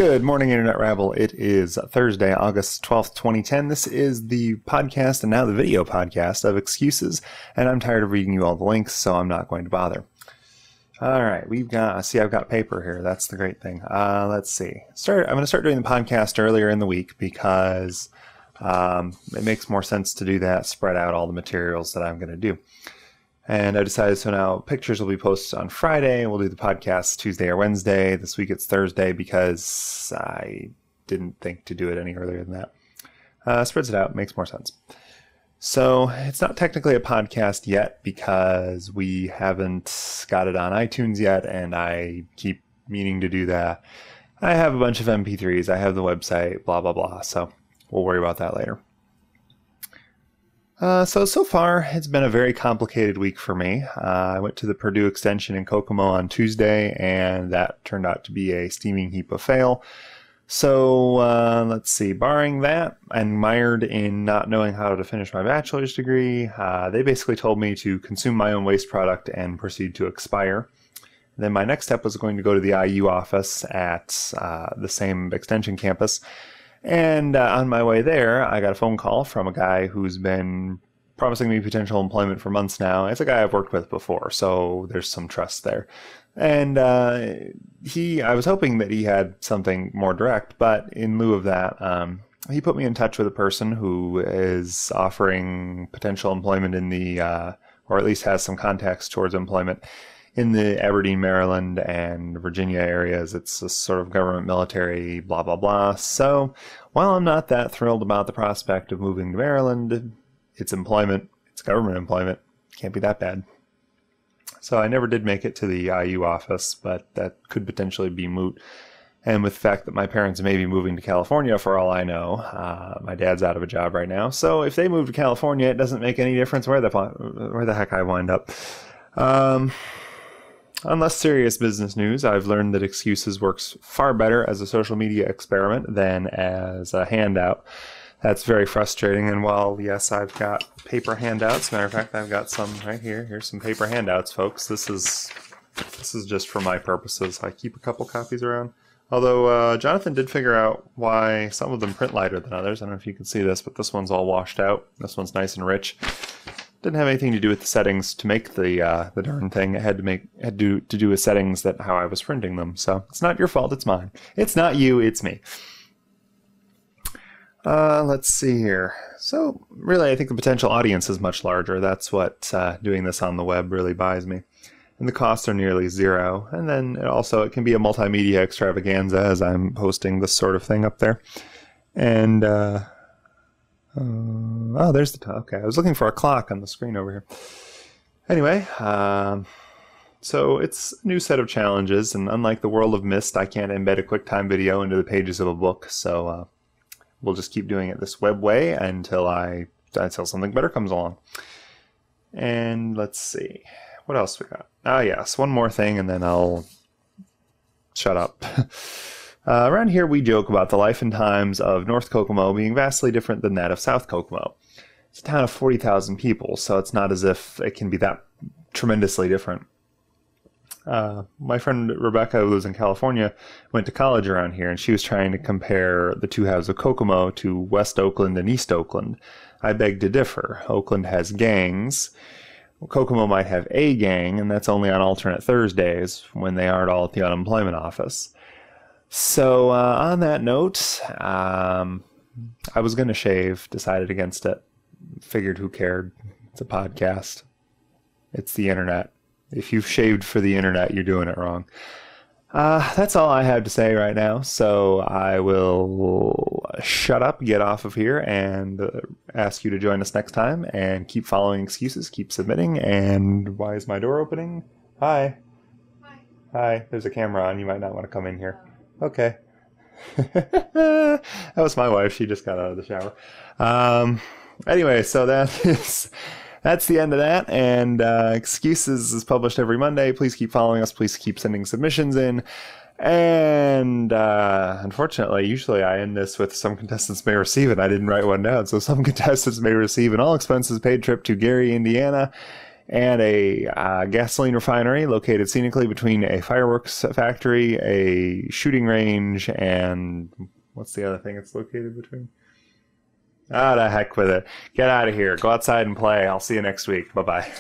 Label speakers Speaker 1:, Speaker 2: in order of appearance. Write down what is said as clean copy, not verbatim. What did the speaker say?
Speaker 1: Good morning, Internet Rabble. It is Thursday, August 12th, 2010. This is the podcast and now the video podcast of excuses, and I'm tired of reading you all the links, so I'm not going to bother. All right, I've got paper here. That's the great thing. Let's see. I'm going to start doing the podcast earlier in the week because it makes more sense to do that, spread out all the materials that I'm going to do. And I decided, so now pictures will be posted on Friday. We'll do the podcast Tuesday or Wednesday. This week it's Thursday because I didn't think to do it any earlier than that. Spreads it out, makes more sense. So it's not technically a podcast yet because we haven't got it on iTunes yet, and I keep meaning to do that. I have a bunch of MP3s. I have the website, blah, blah, blah. So we'll worry about that later. So far, it's been a very complicated week for me. I went to the Purdue Extension in Kokomo on Tuesday, and that turned out to be a steaming heap of fail. So, let's see, barring that, and mired in not knowing how to finish my bachelor's degree, they basically told me to consume my own waste product and proceed to expire. Then my next step was going to go to the IU office at the same extension campus. And on my way there, I got a phone call from a guy who's been promising me potential employment for months now. It's a guy I've worked with before, so there's some trust there. And I was hoping that he had something more direct, but in lieu of that, he put me in touch with a person who is offering potential employment in the, or at least has some contacts towards employment in the Aberdeen, Maryland, and Virginia areas. It's a sort of government military, blah, blah, blah. So while I'm not that thrilled about the prospect of moving to Maryland, it's employment, it's government employment, can't be that bad. So I never did make it to the IU office, but that could potentially be moot. And with the fact that my parents may be moving to California for all I know, my dad's out of a job right now. So if they move to California, it doesn't make any difference where the heck I wind up. On less serious business news, I've learned that Excuses works far better as a social media experiment than as a handout. That's very frustrating, and while, yes, I've got paper handouts, matter of fact, I've got some right here. Here's some paper handouts, folks. This is just for my purposes. I keep a couple copies around. Although, Jonathan did figure out why some of them print lighter than others. I don't know if you can see this, but this one's all washed out. This one's nice and rich. Didn't have anything to do with the settings to make the darn thing. It had to do with settings that how I was printing them. So it's not your fault, it's mine. It's not you, it's me. Let's see here. So really, I think the potential audience is much larger. That's what doing this on the web really buys me. And the costs are nearly zero. And then it can be a multimedia extravaganza as I'm posting this sort of thing up there. And oh, there's the top. Okay, I was looking for a clock on the screen over here. Anyway, so it's a new set of challenges, and unlike the world of Mist, I can't embed a QuickTime video into the pages of a book, so we'll just keep doing it this web way until something better comes along. And let's see, what else we got? Ah, yes, one more thing, and then I'll shut up. Around here, we joke about the life and times of North Kokomo being vastly different than that of South Kokomo. It's a town of 40,000 people, so it's not as if it can be that tremendously different. My friend Rebecca, who lives in California, went to college around here, and she was trying to compare the two halves of Kokomo to West Oakland and East Oakland. I beg to differ. Oakland has gangs. Kokomo might have a gang, and that's only on alternate Thursdays when they aren't all at the unemployment office. So on that note, I was going to shave, decided against it, figured who cared. It's a podcast. It's the internet. If you've shaved for the internet, you're doing it wrong. That's all I have to say right now, so I will shut up, get off of here, and ask you to join us next time, and keep following Excuses, keep submitting, and why is my door opening? Hi. Hi. Hi, there's a camera on, you might not want to come in here. Okay. That was my wife. She just got out of the shower. Anyway, so that's the end of that. And Excuses is published every Monday. Please keep following us. Please keep sending submissions in. And unfortunately, usually I end this with some contestants may receive it. I didn't write one down. So some contestants may receive an all expenses paid trip to Gary, Indiana. and a gasoline refinery located scenically between a fireworks factory, a shooting range, and what's the other thing it's located between? Ah, the heck with it. Get out of here. Go outside and play. I'll see you next week. Bye-bye.